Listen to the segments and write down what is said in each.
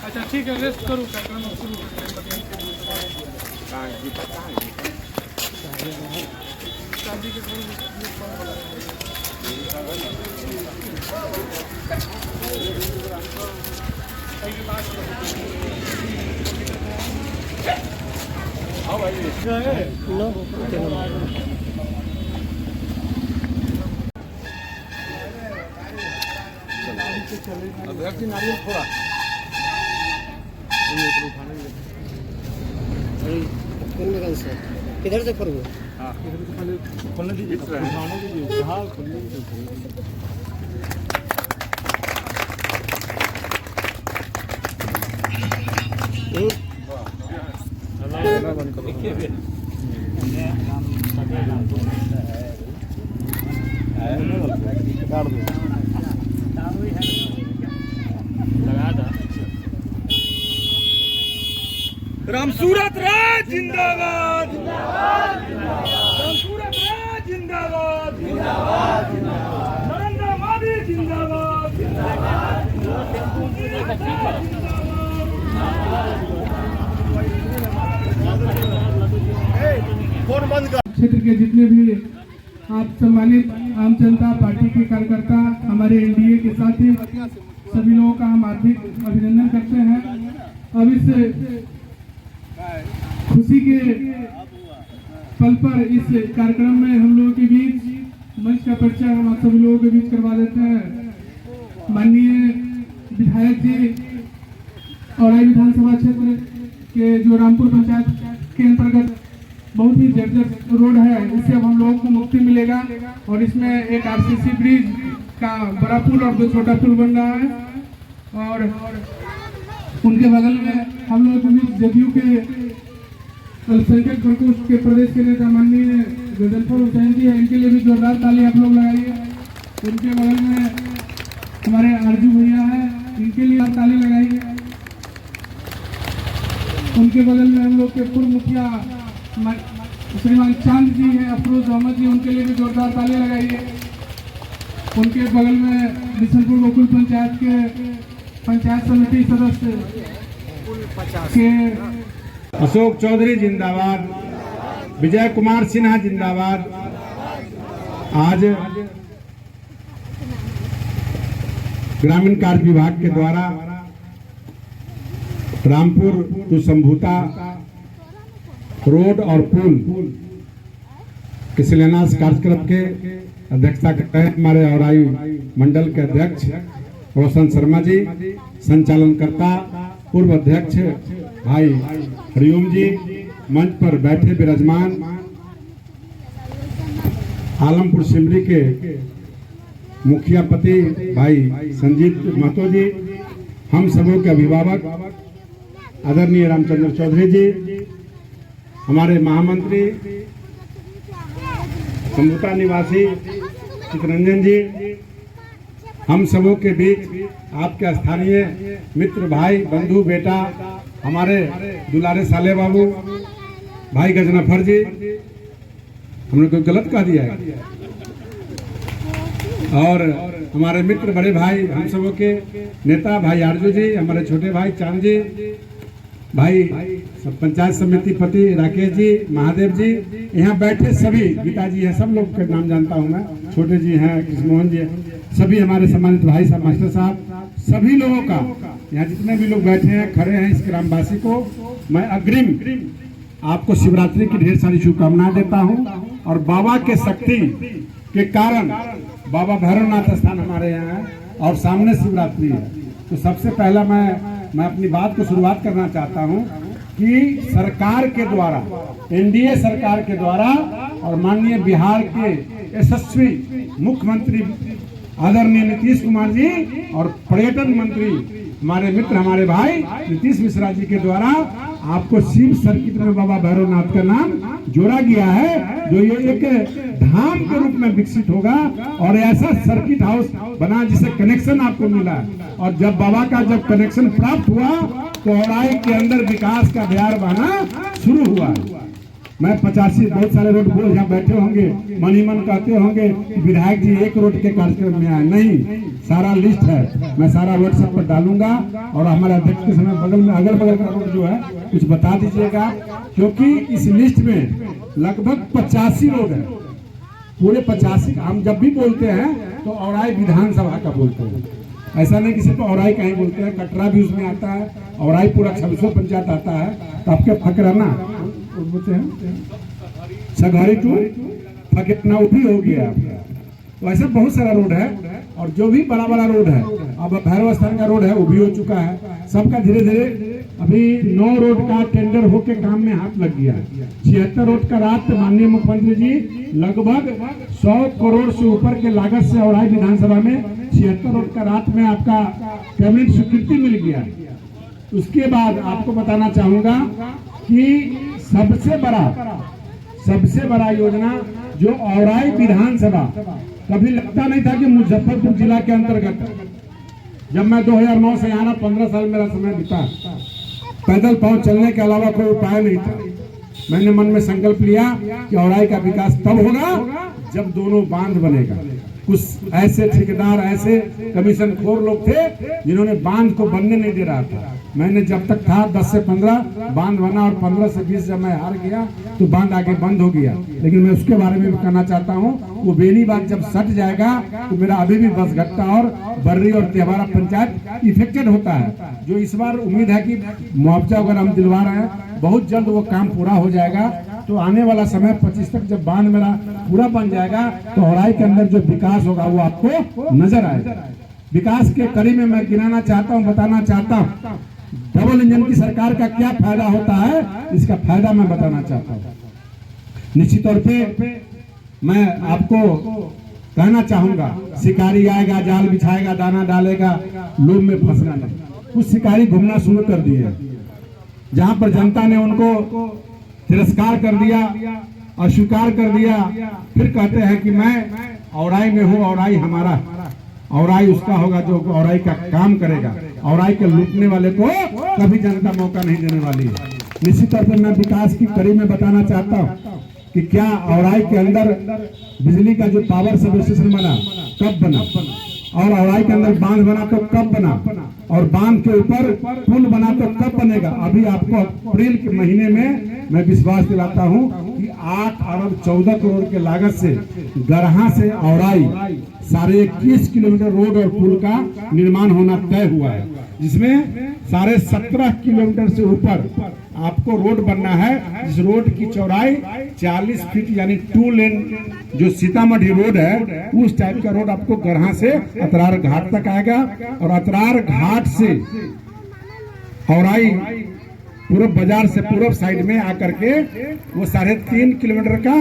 अच्छा ठीक है, रेस्ट करूँ कार्यक्रम शुरू अध्यक्ष नारियल थोड़ा किधर से फरूँ? हाँ खोलने दीजिए, उठाने दीजिए। हाँ खोलने दीजिए। राम सूरत राज जिंदाबाद, राम सूरत राज जिंदाबाद, नरेंद्र मोदी जिंदाबाद, क्षेत्र के जितने भी आप सम्मानित आम जनता पार्टी के कार्यकर्ता, हमारे एनडीए के साथी, सभी लोगों का हम हार्दिक अभिनंदन करते हैं। अब इस खुशी के पल पर इस कार्यक्रम में हम लोगों के बीच मंच का परिचय हम आप सभी लोगों के बीच करवा देते हैं। माननीय विधायक जी औराई विधानसभा क्षेत्र के जो रामपुर पंचायत के अंतर्गत बहुत ही जर्जर रोड है, इससे अब हम लोगों को मुक्ति मिलेगा और इसमें एक आरसीसी ब्रिज का बड़ा पुल और दो छोटा पुल बन रहा है। और उनके बगल में हम लोग जदयू के अल्पसंख्यक प्रकोष्ठ के प्रदेश के नेता माननीय गजनफर हुसैन जी है, इनके लिए भी जोरदार ताली आप लोग लगाइए। उनके बगल में हमारे आरजू भैया है, इनके लिए ताली लगाइए। उनके बगल में हम लोग के पूर्व मुखिया श्रीमान चांद जी हैं, अफरोज अहमद जी, उनके लिए भी जोरदार ताली लगाइए। उनके बगल में बिशनपुर गोकुल पंचायत के पंचायत समिति सदस्य के अशोक चौधरी जिंदाबाद, विजय कुमार सिन्हा जिंदाबाद। आज ग्रामीण कार्य विभाग के द्वारा रामपुर टू संभूता रोड और पुल के शिलान्यास कार्यक्रम के अध्यक्षता करते हैं हमारे औराई मंडल के अध्यक्ष रोशन शर्मा जी, संचालनकर्ता पूर्व अध्यक्ष भाई हरिओम जी, मंच पर बैठे विराजमान आलमपुर सिमरी के मुखिया पति भाई संजीत महतो जी, हम सबों के अभिभावक आदरणीय रामचंद्र चौधरी जी, हमारे महामंत्री संभूता निवासी चितरंजन जी, हम सबों के बीच आपके स्थानीय मित्र भाई बंधु बेटा हमारे दुलारे साले बाबू भाई गजनफर जी, हमने कोई गलत कह दिया है, और हमारे मित्र बड़े भाई हम सबों के नेता भाई आरजू जी, हमारे छोटे भाई चांद जी, भाई सब पंचायत समिति पति राकेश जी, महादेव जी, यहाँ बैठे सभी गीता जी है, सब लोग के नाम जानता हूँ मैं, छोटे जी हैं, कृष्णमोहन जी, सभी हमारे सम्मानित भाई साहब, मास्टर साहब, सभी लोगों का, यहाँ जितने भी लोग बैठे हैं खड़े हैं, इस ग्रामवासी को मैं अग्रिम आपको शिवरात्रि की ढेर सारी शुभकामनाएं देता हूँ। और बाबा के शक्ति के कारण बाबा भैरवनाथ स्थान हमारे यहाँ है और सामने शिवरात्रि है, तो सबसे पहला मैं अपनी बात को शुरुआत करना चाहता हूँ कि सरकार के द्वारा, एनडीए सरकार के द्वारा और माननीय बिहार के यशस्वी मुख्यमंत्री आदरणीय नीतीश कुमार जी और पर्यटन मंत्री हमारे मित्र हमारे भाई नीतीश मिश्रा जी के द्वारा आपको शिव सर्किट में बाबा भैरवनाथ का नाम जोड़ा गया है, जो ये एक धाम के रूप में विकसित होगा और ऐसा सर्किट हाउस बना जिससे कनेक्शन आपको मिला। और जब बाबा का जब कनेक्शन प्राप्त हुआ तो औराई के अंदर विकास का बयार बहना शुरू हुआ। मैं 85 बहुत सारे रोड बोल यहाँ बैठे होंगे, मन ही मन कहते होंगे कि विधायक जी एक रोड के कार्यक्रम में आए। नहीं, सारा लिस्ट है, मैं सारा व्हाट्सएप पर डालूंगा और हमारे अध्यक्ष के समय बगल में अगल बगल का रोड जो है कुछ बता दीजिएगा, क्योंकि इस लिस्ट में लगभग 85 रोड है, पूरे 85। हम जब भी बोलते हैं तो औराई विधानसभा का बोलते हैं, ऐसा नहीं कि सिर्फ औराई का ही बोलते हैं, कटरा भी उसमें आता है, औराई पूरा 2600 पंचायत आता है। तो आपके फकराना बोलते हैं सघारी टू फकेटना भी हो गया। तो ऐसा बहुत सारा रोड है, और जो भी बड़ा बड़ा रोड है, अब भैरव स्थान का रोड है वो भी हो चुका है। सबका धीरे धीरे अभी 9 रोड का टेंडर होके काम में हाथ लग गया है। 76 रोड का रात माननीय मुख्यमंत्री जी लगभग 100 करोड़ से ऊपर के लागत से औराई विधानसभा में 76 रोड का रात में आपका कैबिनेट स्वीकृति मिल गया। उसके बाद आपको बताना चाहूंगा कि सबसे बड़ा योजना जो औराई विधानसभा, कभी लगता नहीं था कि मुजफ्फरपुर जिला के अंतर्गत, जब मैं 2009 से यहाँ 15 साल मेरा समय बीता, पैदल पांव चलने के अलावा कोई उपाय नहीं था। मैंने मन में संकल्प लिया कि औराई का विकास तब होगा जब दोनों बांध बनेगा। कुछ ऐसे ठेकेदार, ऐसे कमीशन खोर लोग थे जिन्होंने बांध को बनने नहीं दे रहा था। मैंने जब तक था 10 से 15 बांध बना, और 15 से 20 जब मैं हार गया तो बांध आगे बंद हो गया। लेकिन मैं उसके बारे में भी कहना चाहता हूँ, वो बेनी बांध जब सट जाएगा तो मेरा अभी भी बसघट्टा और बर्री और तेहवारा पंचायत इफेक्टेड होता है, जो इस बार उम्मीद है कि मुआवजा वगैरह हम दिलवा रहे हैं, बहुत जल्द वो काम पूरा हो जाएगा। तो आने वाला समय 25 तक जब बांध मेरा पूरा बन जाएगा तो औराई के अंदर जो विकास होगा वो आपको नजर आएगा। विकास के कड़ी में मैं गिनाना चाहता हूँ, बताना चाहता हूँ डबल इंजन की सरकार का क्या फायदा होता है, इसका फायदा मैं बताना चाहता हूँ। निश्चित तौर पे मैं आपको कहना चाहूंगा, शिकारी आएगा, जाल बिछाएगा, दाना डालेगा, लोभ में फंसना नहीं। कुछ शिकारी घूमना शुरू कर दिए, जहां पर जनता ने उनको तिरस्कार कर दिया, अस्वीकार कर दिया, फिर कहते हैं कि मैं औराई में हूँ, औराई हमारा, औराई उसका होगा जो औराई का काम करेगा। औराई के लूटने वाले को कभी जनता मौका नहीं देने वाली है। निश्चित तौर पर मैं विकास की कड़ी में बताना चाहता हूँ कि क्या औराई के अंदर बिजली का जो पावर सब स्टेशन बना, कब बना, और औराई के अंदर बांध बना तो कब बना, और बांध के ऊपर पुल बना तो कब बनेगा। अभी आपको अप्रैल के महीने में मैं विश्वास दिलाता हूं कि 8 अरब 14 करोड़ के लागत से गरहा से औराई 21.5 किलोमीटर रोड और पुल का निर्माण होना तय हुआ है, जिसमें 17.5 किलोमीटर से ऊपर आपको रोड बनना है। इस रोड की चौड़ाई 40 फीट यानी 2 लेन जो सीतामढ़ी रोड है उस टाइप का रोड आपको गरहा से अतरार घाट तक आएगा, और अतरार घाट से औराई पूर्व बाजार से पूर्व साइड में आकर के वो 3.5 किलोमीटर का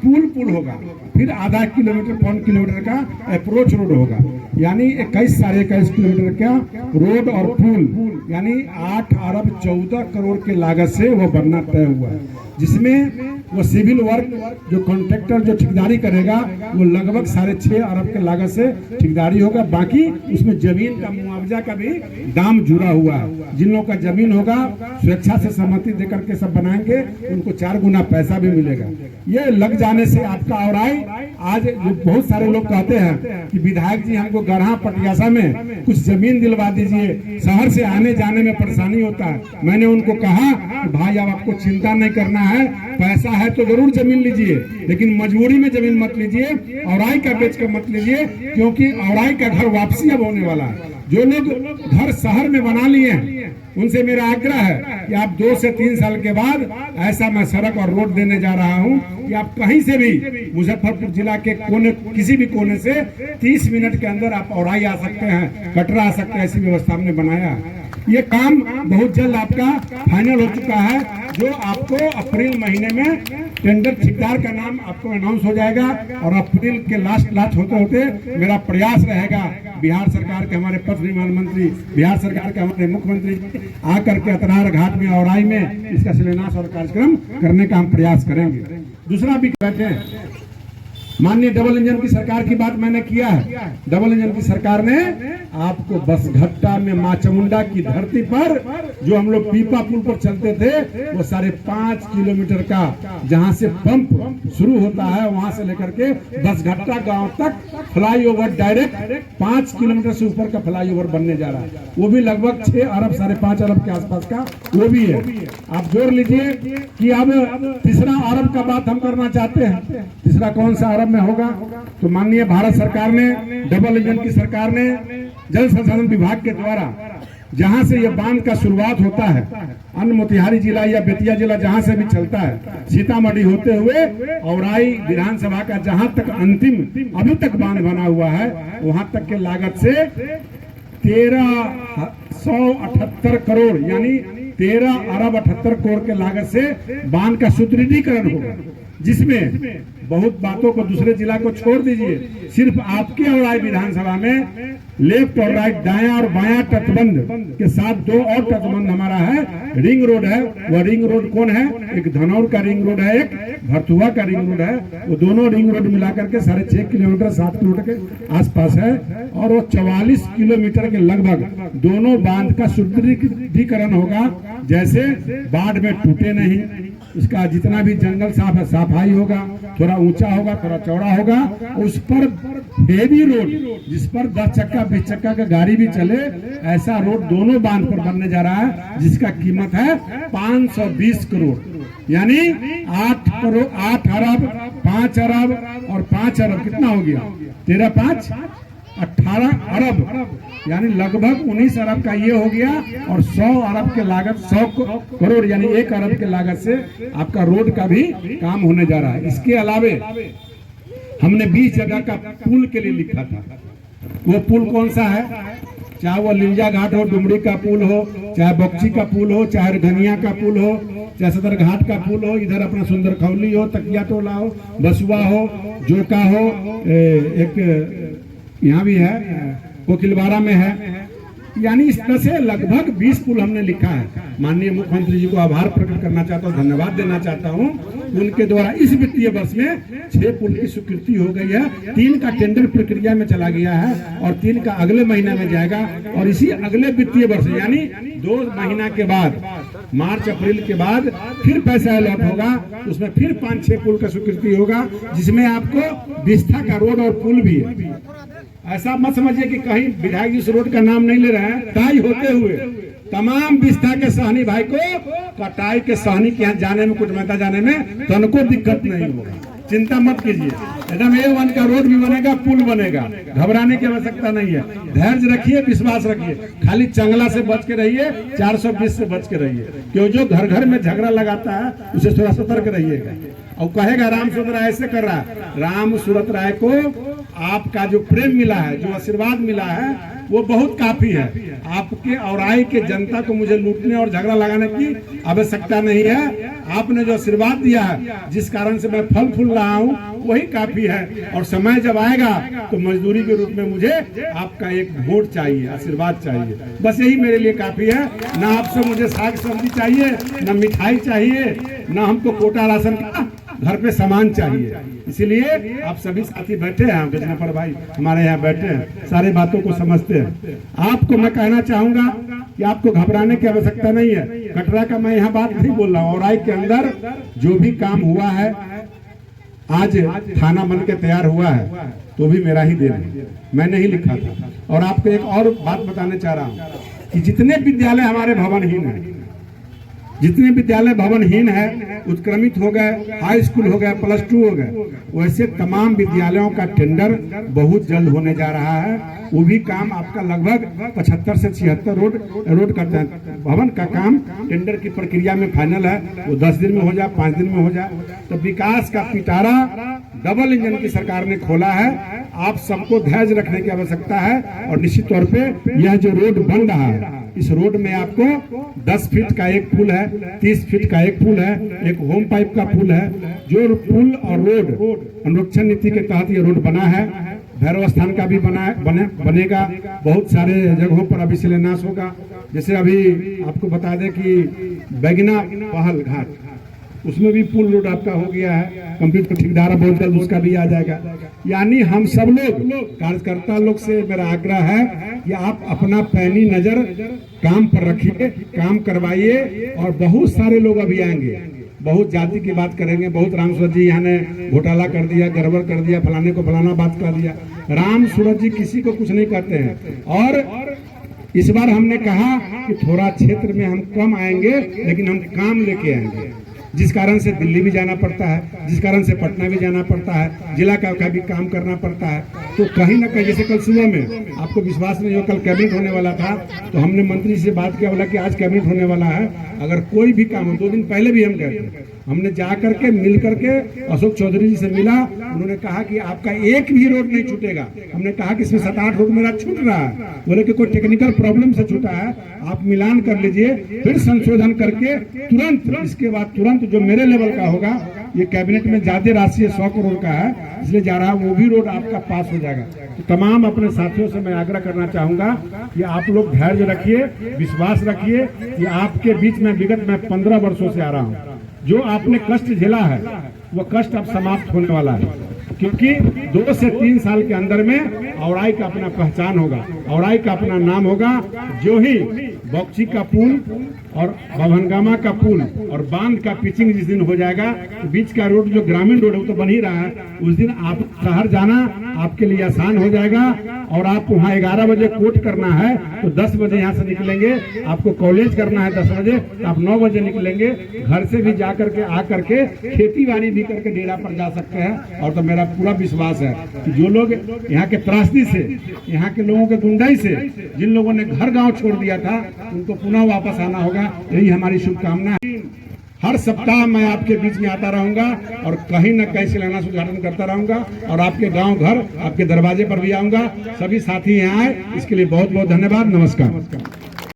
पुल होगा, फिर आधा किलोमीटर 1 किलोमीटर का अप्रोच रोड होगा, यानी 21 किलोमीटर का रोड और पुल, यानी 8 अरब 14 करोड़ के लागत से वो बनना तय हुआ है, जिसमें वो सिविल वर्क जो कॉन्ट्रैक्टर जो ठेकेदारी करेगा वो लगभग 6.5 अरब के लागत से ठेकेदारी होगा। बाकी उसमें जमीन का मुआवजा का भी दाम जुड़ा हुआ है। जिन लोगों का जमीन होगा स्वेच्छा से सहमति देकर के सब बनाएंगे, उनको 4 गुना पैसा भी मिलेगा। ये लग जाने से आपका औराई, आज जो बहुत सारे लोग कहते हैं कि विधायक जी हमको गरहा पटियासा में कुछ जमीन दिलवा दीजिए, शहर से आने जाने में परेशानी होता है। मैंने उनको कहा कि भाई अब आपको चिंता नहीं करना है, पैसा है तो जरूर जमीन लीजिए, लेकिन मजबूरी में जमीन मत लीजिए, औराई का बेच कर मत लीजिए, क्योंकि औराई का घर वापसी अब होने वाला है। जो लोग घर शहर में बना लिए हैं उनसे मेरा आग्रह है कि आप 2 से 3 साल के बाद ऐसा मैं सड़क और रोड देने जा रहा हूं कि आप कहीं से भी मुजफ्फरपुर जिला के कोने, किसी भी कोने से 30 मिनट के अंदर आप औराई आ सकते हैं, कटरा आ सकते हैं, ऐसी व्यवस्था हमने बनाया है। ये काम बहुत जल्द आपका फाइनल हो चुका है, जो आपको अप्रैल महीने में टेंडर ठेकेदार का नाम आपको अनाउंस हो जाएगा, और अप्रैल के लास्ट होते होते मेरा प्रयास रहेगा बिहार सरकार के हमारे पथ निर्माण मंत्री, बिहार सरकार के हमारे मुख्यमंत्री आकर के अतरार घाट में औराई में इसका शिलान्यास और कार्यक्रम करने का हम प्रयास करेंगे। दूसरा भी बैठे माननीय डबल इंजन की सरकार की बात मैंने किया है। डबल इंजन की सरकार ने आपको बसघट्टा में माँ चामुंडा की धरती पर जो हम लोग पीपा पुल पर चलते थे, वो 5.5 किलोमीटर का जहां से पंप शुरू होता है वहां से लेकर के बसघट्टा गांव तक फ्लाईओवर डायरेक्ट 5 किलोमीटर से ऊपर का फ्लाईओवर बनने जा रहा है। वो भी लगभग 6 अरब 5.5 अरब के आसपास का वो भी है। आप जोड़ लीजिए कि अब तीसरा अरब का बात हम करना चाहते हैं। तीसरा कौन सा अरब में होगा? तो माननीय भारत सरकार ने, डबल इंजन की सरकार ने जल संसाधन विभाग के द्वारा जहां से ये बांध का शुरुआत होता है, अन्य मोतिहारी जिला या बेतिया जिला जहां से भी चलता है, सीतामढ़ी होते हुए औराई विधानसभा का जहां तक अंतिम अभी तक बांध बना हुआ है, वहां तक के लागत से 1378 करोड़ यानी 13 अरब 78 करोड़ के लागत से बांध का सुदृढ़ीकरण होगा, जिसमें बहुत बातों को दूसरे जिला को छोड़ दीजिए, सिर्फ आपके औराई विधानसभा में लेफ्ट और राइट, दायां और बायां तटबंध के साथ 2 और तटबंध हमारा है। रिंग रोड है, वह रिंग रोड कौन है? एक धनौर का रिंग रोड है, एक भरथुआ का रिंग रोड है। वो दोनों रिंग रोड मिलाकर के 6.5 किलोमीटर 7 किलोमीटर के आसपास है और वो 44 किलोमीटर के लगभग दोनों बांध का सुदृढ़ीकरण होगा। जैसे बाढ़ में टूटे नहीं, उसका जितना भी जंगल साफ है सफाई होगा, थोड़ा ऊंचा होगा, थोड़ा चौड़ा होगा, उस पर हेवी रोड जिस पर 10 चक्का 20 चक्का का गाड़ी भी चले, ऐसा रोड दोनों बांध पर बनने जा रहा है, जिसका कीमत है 520 करोड़ यानी 8 अरब 5 अरब और 5 अरब कितना हो गया? 13 5 18 अरब यानी लगभग 19 अरब का ये हो गया। और 100 अरब के लागत 100 करोड़ यानी 1 अरब के लागत से आपका रोड का भी काम होने जा रहा है। इसके अलावे हमने 20 जगह का पुल के लिए लिखा था। वो पुल कौन सा है? चाहे वो लिंजा घाट हो, डुमरी का पुल हो, चाहे बक्ची का पुल हो, चाहे धनिया का पुल हो, चाहे सदर घाट का पुल हो, इधर अपना सुंदर खौली हो, तकिया टोला हो, बसुआ हो, जोका हो, एक यहाँ भी है, कोकिलवाड़ा में है। यानी इस तरह से लगभग 20 पुल हमने लिखा है। माननीय मुख्यमंत्री जी को आभार प्रकट करना चाहता हूँ, धन्यवाद देना चाहता हूँ। उनके द्वारा इस वित्तीय वर्ष में 6 पुल की स्वीकृति हो गई है, 3 का टेंडर प्रक्रिया में चला गया है और 3 का अगले महीने में जाएगा। और इसी अगले वित्तीय वर्ष यानी 2 महीना के बाद, मार्च अप्रैल के बाद फिर पैसा अलॉट होगा, उसमें फिर 5-6 पुल का स्वीकृति होगा, जिसमें आपको बिस्था का रोड और पुल भी है। ऐसा मत समझिए कि कहीं विधायक जी इस रोड का नाम नहीं ले रहे हैं। कटाई होते हुए तमाम बिस्था के सहनी भाई को कटाई के सहनी के यहाँ जाने में, कुछ मेहता जाने में तनको दिक्कत नहीं होगा, चिंता मत कीजिए। एकदम A1 का रोड भी बनेगा, पुल बनेगा, घबराने की आवश्यकता नहीं है। धैर्य रखिए, विश्वास रखिए, खाली चंगला से बच के रहिए, 420 से बच के रहिए, क्यों जो घर घर में झगड़ा लगाता है उसे थोड़ा सतर्क रहिएगा। और कहेगा राम सूरत राय ऐसे कर रहा है, राम सूरत राय को आपका जो प्रेम मिला है, जो आशीर्वाद मिला है, वो बहुत काफी है। आपके औराई के जनता को मुझे लूटने और झगड़ा लगाने की आवश्यकता नहीं है। आपने जो आशीर्वाद दिया है, जिस कारण से मैं फल फूल रहा हूँ, वही काफी है। और समय जब आएगा तो मजदूरी के रूप में मुझे आपका एक वोट चाहिए, आशीर्वाद चाहिए, बस यही मेरे लिए काफी है। ना आपसे मुझे साग सब्जी चाहिए, ना मिठाई चाहिए, ना हमको कोटा राशन का घर पे सामान चाहिए। इसीलिए आप सभी साथी बैठे हैं, गजनफर भाई हमारे यहाँ बैठे हैं, सारे बातों को समझते हैं। आपको मैं कहना चाहूंगा कि आपको घबराने की आवश्यकता नहीं है। कटरा का मैं यहाँ बात नहीं बोल रहा हूँ, औराई के अंदर जो भी काम हुआ है, आज थाना बन के तैयार हुआ है, तो भी मेरा ही देन है, मैंने ही लिखा था। और आपको एक और बात बताने चाह रहा हूँ कि जितने विद्यालय हमारे भवनहीन है, जितने विद्यालय भवनहीन है, उत्क्रमित हो गए, हाई स्कूल हो गए, +2 हो गए, वैसे तमाम विद्यालयों का टेंडर बहुत जल्द होने जा रहा है। वो भी काम आपका लगभग 75 से 76 रोड करते हैं। भवन का काम टेंडर की प्रक्रिया में फाइनल है, वो 10 दिन में हो जाए, 5 दिन में हो जाए। तो विकास का पिटारा डबल इंजन की सरकार ने खोला है। आप सबको धैर्य रखने की आवश्यकता है। और निश्चित तौर पे यह जो रोड बन रहा है, इस रोड में आपको 10 फीट का एक पुल है, 30 फीट का एक पुल है, एक होम पाइप का पुल है। जो पुल और रोड अनुरक्षण नीति के तहत ये रोड बना है। भैरव स्थान का भी बनेगा। बहुत सारे जगहों पर अभी शिलान्यास होगा। जैसे अभी आपको बता दें कि बैगना पहल घाट, उसमें भी पुल रोड आपका हो गया है कंप्लीट, ठेकेदार बहुत जल्द उसका भी आ जाएगा। यानी हम सब लोग कार्यकर्ता लोग से मेरा आग्रह है कि आप अपना पैनी नजर काम पर रखिए, काम करवाइए, और बहुत सारे लोग अभी आएंगे, बहुत जाति की बात करेंगे, बहुत राम सूरत जी यहाँ ने घोटाला कर दिया, गड़बड़ कर दिया, फलाने को फलाना बात कर दिया। राम सूरत जी किसी को कुछ नहीं कहते हैं। और इस बार हमने कहा कि थोड़ा क्षेत्र में हम कम आएंगे, लेकिन हम काम लेके आएंगे, जिस कारण से दिल्ली भी जाना पड़ता है, जिस कारण से पटना भी जाना पड़ता है, जिला का भी काम करना पड़ता है। तो कहीं ना कहीं, जैसे कल सुबह में आपको विश्वास नहीं हो, कल कैबिनेट होने वाला था, तो हमने मंत्री से बात किया, बोला कि आज कैबिनेट होने वाला है, अगर कोई भी काम हो, 2 दिन पहले भी हम गए थे, हमने जा करके मिल करके अशोक चौधरी जी से मिला, उन्होंने कहा कि आपका एक भी रोड नहीं छूटेगा। हमने कहा कि इसमें 7-8 रोड मेरा छूट रहा है, बोले कि कोई टेक्निकल प्रॉब्लम से छूटा है, आप मिलान कर लीजिए, फिर संशोधन करके तुरंत, इसके बाद तुरंत जो मेरे लेवल का होगा, ये कैबिनेट में ज्यादा राशि 100 करोड़ का है, इसलिए जा रहा है, वो भी रोड आपका पास हो जाएगा। तो तमाम अपने साथियों से मैं आग्रह करना चाहूंगा कि आप लोग धैर्य रखिए, विश्वास रखिए कि आपके बीच में विगत में 15 वर्षों से आ रहा हूँ, जो आपने कष्ट झेला है वो कष्ट अब समाप्त होने वाला है, क्योंकि 2 से 3 साल के अंदर में औराई का अपना पहचान होगा, औराई का अपना नाम होगा। जो ही बक्सी का पुल और भवनगामा का पुल और बांध का पिचिंग जिस दिन हो जाएगा, तो बीच का रोड जो ग्रामीण रोड है वो तो बन ही रहा है, उस दिन आप शहर जाना आपके लिए आसान हो जाएगा। और आप वहाँ 11 बजे कोर्ट करना है तो 10 बजे यहाँ से निकलेंगे, आपको कॉलेज करना है 10 बजे तो आप 9 बजे निकलेंगे, घर से भी जा करके आ करके खेती बाड़ी भी करके डेरा पर जा सकते हैं। और तो मेरा पूरा विश्वास है कि जो लोग यहाँ के त्रासदी से, यहाँ के लोगों के गुंडाई से, जिन लोगों ने घर गाँव छोड़ दिया था, उनको पुनः वापस आना होगा, यही हमारी शुभकामना है। हर सप्ताह मैं आपके बीच में आता रहूंगा और कहीं न कहीं शिलान्यास उद्घाटन करता रहूंगा, और आपके गांव घर, आपके दरवाजे पर भी आऊंगा। सभी साथी यहाँ आए, इसके लिए बहुत बहुत धन्यवाद। नमस्कार।